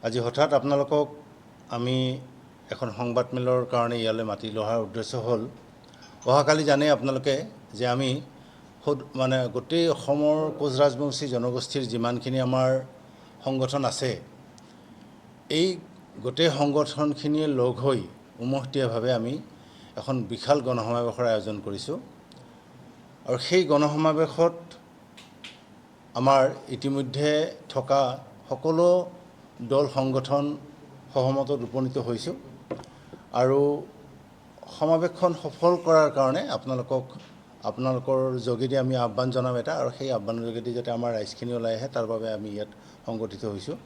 আজি হঠাৎ আপোনালোকক আমি এখন সংবাদমেলৰ কাৰণে ইয়ালৈ মাতি লোৱাৰ উদ্দেশ্য হ'ল অহাকালি জানে আপোনালোকে যে আমি গোটেই অসমৰ কোচ ৰাজবংশী জনগোষ্ঠীৰ যিমানখিনি আমাৰ সংগঠন আছে এই গোটেই সংগঠনখিনিয়ে লগ হৈ উমৈহতীয়াভাৱে আমি এখন বিশাল গণসমাৱেশৰ আয়োজন কৰিছোঁ আৰু সেই গণসমাৱেশত আমাৰ ইতিমধ্যে থকা সকলো দল সংগঠন সহমতত উপনীত হৈছোঁ আৰু সমাৱেশখন সফল কৰাৰ কাৰণে আপোনালোকৰ যোগেদি আমি আহ্বান জনাম এটা আৰু সেই আহ্বানৰ যোগেদি যাতে আমাৰ ৰাইজখিনি ওলাই আহে তাৰ বাবে আমি ইয়াত সংগঠিত হৈছোঁ।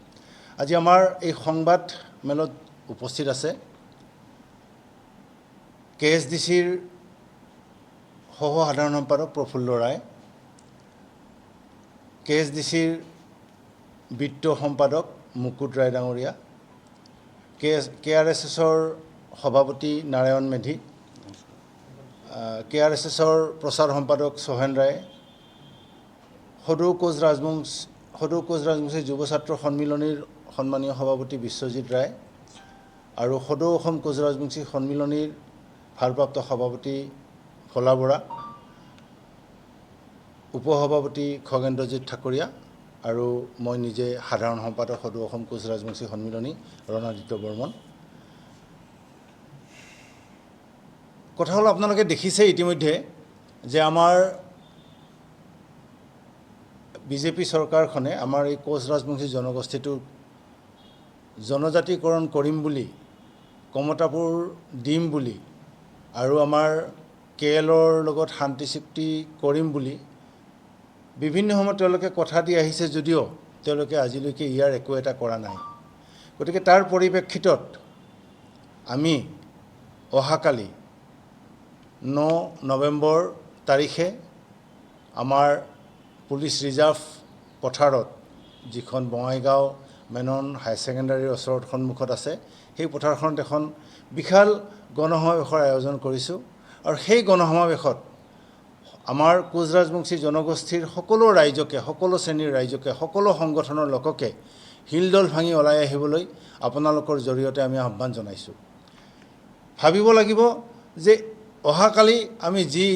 আজি আমাৰ এই সংবাদ মেলত উপস্থিত আছে KSDCৰ সহ সাধাৰণ সম্পাদক প্ৰফুল্ল ৰায়, KSDCৰ বিত্ত সম্পাদক মুকুট ৰায় ডাঙৰীয়া, KRSSৰ সভাপতি নাৰায়ণ মেধি, KRSSৰ প্ৰচাৰ সম্পাদক সোহেন ৰায়, সদৌ কোচ ৰাজবংশী যুৱ ছাত্ৰ সন্মিলনীৰ সন্মানীয় সভাপতি বিশ্বজিৎ ৰায় আৰু সদৌ অসম কোচ ৰাজবংশী সন্মিলনীৰ ভাৰপ্ৰাপ্ত সভাপতি ভোলা বৰা, উপসভাপতি খগেন্দ্ৰজিৎ ঠাকুৰীয়া আৰু মই নিজে সাধাৰণ সম্পাদক সদৌ অসম কোচ ৰাজবংশী সন্মিলনী ৰণাদিত্য বৰ্মন। কথা হ'ল আপোনালোকে দেখিছে ইতিমধ্যে যে আমাৰ বিজেপি চৰকাৰখনে আমাৰ এই কোচ ৰাজবংশী জনগোষ্ঠীটো জনজাতিকৰণ কৰিম বুলি, কমতাপুৰ দিম বুলি আৰু আমাৰ KLৰ লগত শান্তি চুক্তি কৰিম বুলি বিভিন্ন সময়ত তেওঁলোকে কথা দি আহিছে যদিও তেওঁলোকে আজিলৈকে ইয়াৰ একো এটা কৰা নাই। গতিকে তাৰ পৰিপ্ৰেক্ষিতত আমি অহাকালি 9 নৱেম্বৰ তাৰিখে আমাৰ পুলিচ ৰিজাৰ্ভ পথাৰত, যিখন বঙাইগাঁও মেনন হায়াৰ ছেকেণ্ডাৰীৰ ওচৰত সন্মুখত আছে, সেই পথাৰখনত এখন বিশাল গণসমাৱেশৰ আয়োজন কৰিছোঁ আৰু সেই গণসমাৱেশত আমাৰ কোচ ৰাজবংশী জনগোষ্ঠীৰ সকলো ৰাইজকে, সকলো শ্ৰেণীৰ ৰাইজকে, সকলো সংগঠনৰ লোককে হিলদল ভাঙি ওলাই আহিবলৈ আপোনালোকৰ জৰিয়তে আমি আহ্বান জনাইছোঁ। ভাবিব লাগিব যে অহাকালি আমি যি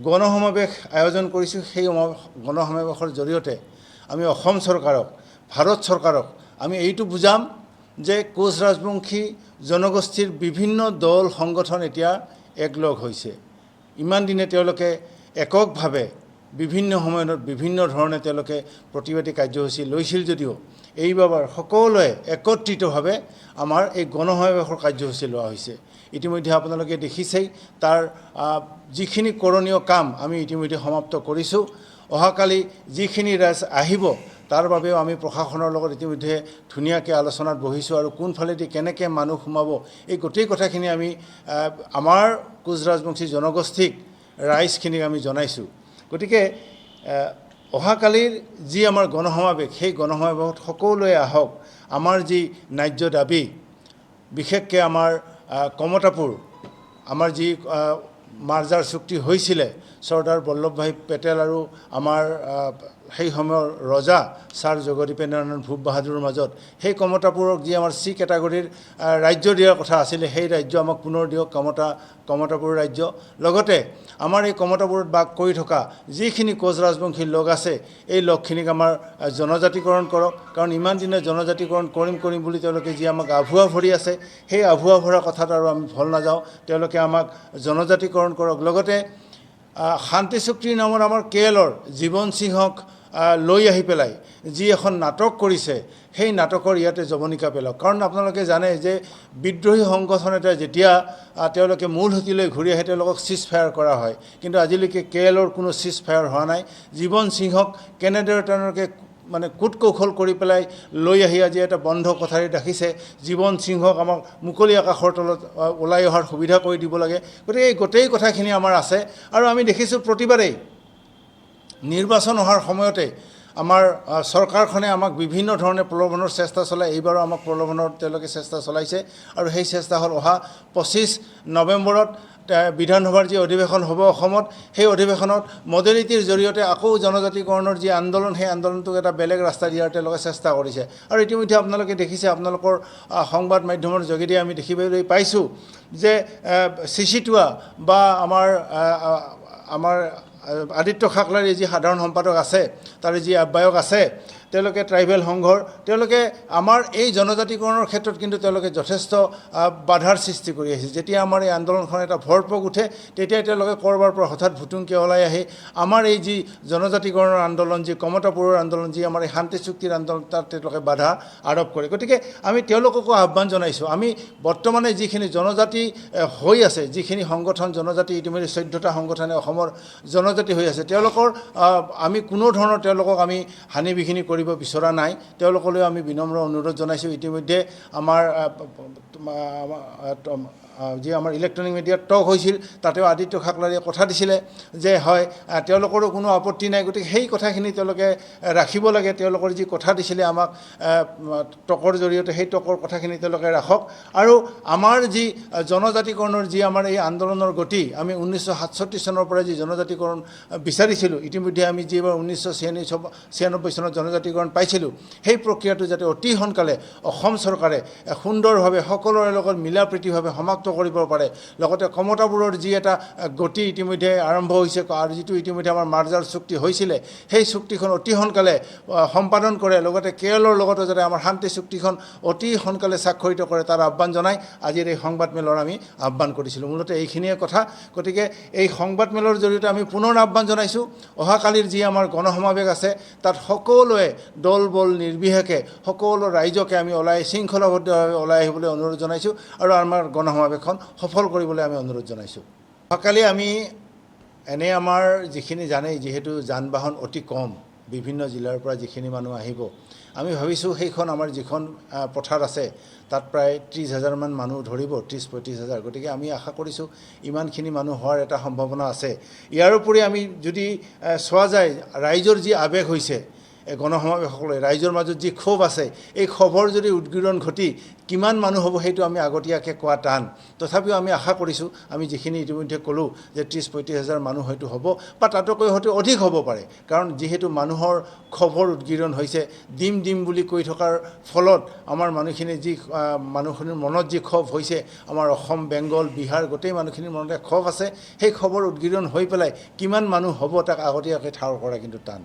গণসমাৱেশ আয়োজন কৰিছোঁ সেই গণসমাৱেশৰ জৰিয়তে আমি অসম চৰকাৰক, ভাৰত চৰকাৰক আমি এইটো বুজাম যে কোচ ৰাজবংশী জনগোষ্ঠীৰ বিভিন্ন দল সংগঠন এতিয়া একলগ হৈছে। ইমান দিনে তেওঁলোকে এককভাৱে বিভিন্ন সময়ত বিভিন্ন ধৰণে তেওঁলোকে প্ৰতিবাদী কাৰ্যসূচী লৈছিল যদিও এইবাৰ সকলোৱে একত্ৰিতভাৱে আমাৰ এই গণসমাৱেশৰ কাৰ্যসূচী লোৱা হৈছে। ইতিমধ্যে আপোনালোকে দেখিছেই তাৰ যিখিনি কৰণীয় কাম আমি ইতিমধ্যে সমাপ্ত কৰিছোঁ। অহাকালি যিখিনি ৰাইজ আহিব তাৰ বাবেও আমি প্ৰশাসনৰ লগত ইতিমধ্যে ধুনীয়াকৈ আলোচনাত বহিছোঁ আৰু কোনফালেদি কেনেকৈ মানুহ সোমাব এই গোটেই কথাখিনি আমি আমাৰ কোচ ৰাজবংশী জনগোষ্ঠীক ৰাইজখিনিক আমি জনাইছোঁ। গতিকে অহাকালিৰ যি আমাৰ গণসমাৱেশ সেই গণসমাৱেশত সকলোৱে আহক। আমাৰ যি ন্যায্য দাবী, বিশেষকৈ আমাৰ কমতাপুৰ, আমাৰ যি মাৰ্জাৰ চুক্তি হৈছিলে চৰ্দাৰ বল্লভভাই পেটেল আৰু আমাৰ সেই সময়ৰ ৰজা ছাৰ জগদীপেন্দ্ৰনাথ ভূপ বাহাদুৰৰ মাজত, সেই কমতাপুৰক যি আমাৰ চি কেটাগৰীৰ ৰাজ্য দিয়াৰ কথা আছিলে সেই ৰাজ্য আমাক পুনৰ দিয়ক, কমতাপুৰ ৰাজ্য। লগতে আমাৰ এই কমতাপুৰত বাস কৰি থকা যিখিনি কোচ ৰাজবংশীৰ লগ আছে এই লগখিনিক আমাৰ জনজাতিকৰণ কৰক, কাৰণ ইমান দিনে জনজাতিকৰণ কৰিম বুলি তেওঁলোকে যি আমাক আভুৱা ভৰি আছে সেই আভুৱা ভৰা কথাত আৰু আমি ভুল নাযাওঁ, তেওঁলোকে আমাক জনজাতিকৰণ কৰক। লগতে শান্তি চুক্তিৰ নামত আমাৰ KLৰ জীৱন সিংহক লৈ আহি পেলাই যি এখন নাটক কৰিছে সেই নাটকৰ ইয়াতে জৱনিকা পেলাওক। কাৰণ আপোনালোকে জানে যে বিদ্ৰোহী সংগঠন এটা যেতিয়া তেওঁলোকে মূল সুঁতিলৈ ঘূৰি আহে তেওঁলোকক চিজ ফায়াৰ কৰা হয়, কিন্তু আজিলৈকে KLৰ কোনো চিজ ফায়াৰ হোৱা নাই। জীৱন সিংহক কেনেদৰে তেওঁলোকে কুট কৌশল কৰি পেলাই লৈ আহি আজি এটা বন্ধ কোঠাৰীত ৰাখিছে। জীৱন সিংহক আমাক মুকলি আকাশৰ তলত ওলাই অহাৰ সুবিধা কৰি দিব লাগে। গতিকে এই গোটেই কথাখিনি আমাৰ আছে আৰু আমি দেখিছোঁ প্ৰতিবাৰেই নিৰ্বাচন অহাৰ সময়তে আমাৰ চৰকাৰখনে আমাক বিভিন্ন ধৰণে প্ৰলোভনৰ চেষ্টা চলাই এইবাৰো আমাক প্ৰলোভনৰ তেওঁলোকে চেষ্টা চলাইছে আৰু সেই চেষ্টা হ'ল অহা 25 নৱেম্বৰত বিধানসভাৰ যি অধিৱেশন হ'ব অসমত সেই অধিৱেশনত মডেলিটিৰ জৰিয়তে আকৌ জনজাতিকৰণৰ যি আন্দোলন সেই আন্দোলনটোক এটা বেলেগ ৰাস্তা দিয়াৰ তেওঁলোকে চেষ্টা কৰিছে আৰু ইতিমধ্যে আপোনালোকে দেখিছে আপোনালোকৰ সংবাদ মাধ্যমৰ যোগেদি আমি দেখিবলৈ পাইছোঁ যে চিচিটুৱা বা আমাৰ আদিত্য খাকলাৰী যি সাধাৰণ সম্পাদক আছে তাৰে যি আহ্বায়ক আছে তেওঁলোকে ট্ৰাইবেল সংঘৰ তেওঁলোকে আমাৰ এই জনজাতিকৰণৰ ক্ষেত্ৰত কিন্তু তেওঁলোকে যথেষ্ট বাধাৰ সৃষ্টি কৰি আহিছে যেতিয়া আমাৰ এই আন্দোলনখন এটা ভৰপক উঠে তেতিয়া তেওঁলোকে ক'ৰবাৰ পৰা হঠাৎ ভুটুংকে ওলাই আহি আমাৰ এই যি জনজাতিকৰণৰ আন্দোলন যি কমতাপুৰৰ আন্দোলন যি আমাৰ এই শান্তি চুক্তিৰ আন্দোলন তাত তেওঁলোকে বাধা আৰোপ কৰে গতিকে আমি তেওঁলোককো আহ্বান জনাইছোঁ আমি বৰ্তমানে যিখিনি জনজাতি হৈ আছে যিখিনি সংগঠন জনজাতি ইতিমধ্যে 14টা সংগঠনে অসমৰ জনজাতি হৈ আছে তেওঁলোকৰ আমি কোনো ধৰণৰ তেওঁলোকক আমি হানি বিঘিনি কৰিব বিচৰা নাই তেওঁলোকলৈ আমি বিনম্ৰ অনুৰোধ জনাইছোঁ ইতিমধ্যে আমাৰ যি আমাৰ ইলেক্ট্ৰনিক মিডিয়াত টক হৈছিল তাতেও আদিত্য খাকলাৰীয়ে কথা দিছিলে যে হয় তেওঁলোকৰো কোনো আপত্তি নাই গতিকে সেই কথাখিনি তেওঁলোকে ৰাখিব লাগে তেওঁলোকৰ যি কথা দিছিলে আমাক টকৰ জৰিয়তে সেই টকৰ কথাখিনি তেওঁলোকে ৰাখক আৰু আমাৰ যি জনজাতিকৰণৰ যি আমাৰ এই আন্দোলনৰ গতি আমি 1967 চনৰ পৰা যি জনজাতিকৰণ বিচাৰিছিলোঁ ইতিমধ্যে আমি যিবাৰ 1996 চনত জনজাতিকৰণ পাইছিলোঁ সেই প্ৰক্ৰিয়াটো যাতে অতি সোনকালে অসম চৰকাৰে সুন্দৰভাৱে সকলোৰে লগত মিলা প্ৰীতিভাৱে সমাপ্ত কৰিব পাৰে লগতে কমতাপুৰৰ যি এটা গতি ইতিমধ্যে আৰম্ভ হৈছে আৰু যিটো ইতিমধ্যে আমাৰ মাৰ্জাৰ চুক্তি হৈছিলে সেই চুক্তিখন অতি সোনকালে সম্পাদন কৰে লগতে কেৰলৰ লগতো যাতে আমাৰ শান্তি চুক্তিখন অতি সোনকালে স্বাক্ষৰিত কৰে তাৰ আহ্বান জনাই আজিৰ এই সংবাদ মেলৰ আমি আহ্বান কৰিছিলোঁ মূলতে এইখিনিয়ে কথা গতিকে এই সংবাদ মেলৰ জৰিয়তে আমি পুনৰ আহ্বান জনাইছোঁ অহাকালিৰ যি আমাৰ গণসমাৱেশ আছে তাত সকলোৱে দল বল নিৰ্বিশেষে সকলো ৰাইজকে আমি ওলাই শৃংখলাবদ্ধভাৱে ওলাই আহিবলৈ অনুৰোধ জনাইছোঁ আৰু আমাৰ গণসমাৱেশখন সফল কৰিবলৈ আমি অনুৰোধ জনাইছোঁ অহাকালি আমি এনে আমাৰ যিখিনি জানেই যিহেতু যান বাহন অতি কম বিভিন্ন জিলাৰ পৰা যিখিনি মানুহ আহিব আমি ভাবিছোঁ সেইখন আমাৰ যিখন পথাৰ আছে তাত প্ৰায় 30,000 মান মানুহ ধৰিব 30-35,000 গতিকে আমি আশা কৰিছোঁ ইমানখিনি মানুহ হোৱাৰ এটা সম্ভাৱনা আছে ইয়াৰ উপৰি আমি যদি চোৱা যায় ৰাইজৰ যি আৱেগ হৈছে গণসমাৱেশসকলে ৰাইজৰ মাজত যি ক্ষোভ আছে এই ক্ষোভৰ যদি উদ্গীৰণ ঘটি কিমান মানুহ হ'ব সেইটো আমি আগতীয়াকৈ কোৱা টান তথাপিও আমি আশা কৰিছোঁ আমি যিখিনি ইতিমধ্যে ক'লোঁ যে 30-35,000 মানুহ হয়তো হ'ব বা তাতকৈ হয়তো অধিক হ'ব পাৰে কাৰণ যিহেতু মানুহৰ ক্ষোভৰ উদ্গীৰণ হৈছে দিম বুলি কৈ থকাৰ ফলত আমাৰ মানুহখিনি যি মানুহখিনিৰ মনত যি ক্ষোভ হৈছে আমাৰ অসম বেংগল বিহাৰ গোটেই মানুহখিনিৰ মনতে ক্ষোভ আছে সেই ক্ষোভৰ উদ্গীৰণ হৈ পেলাই কিমান মানুহ হ'ব তাক আগতীয়াকৈ ঠাৱৰ কৰা কিন্তু টান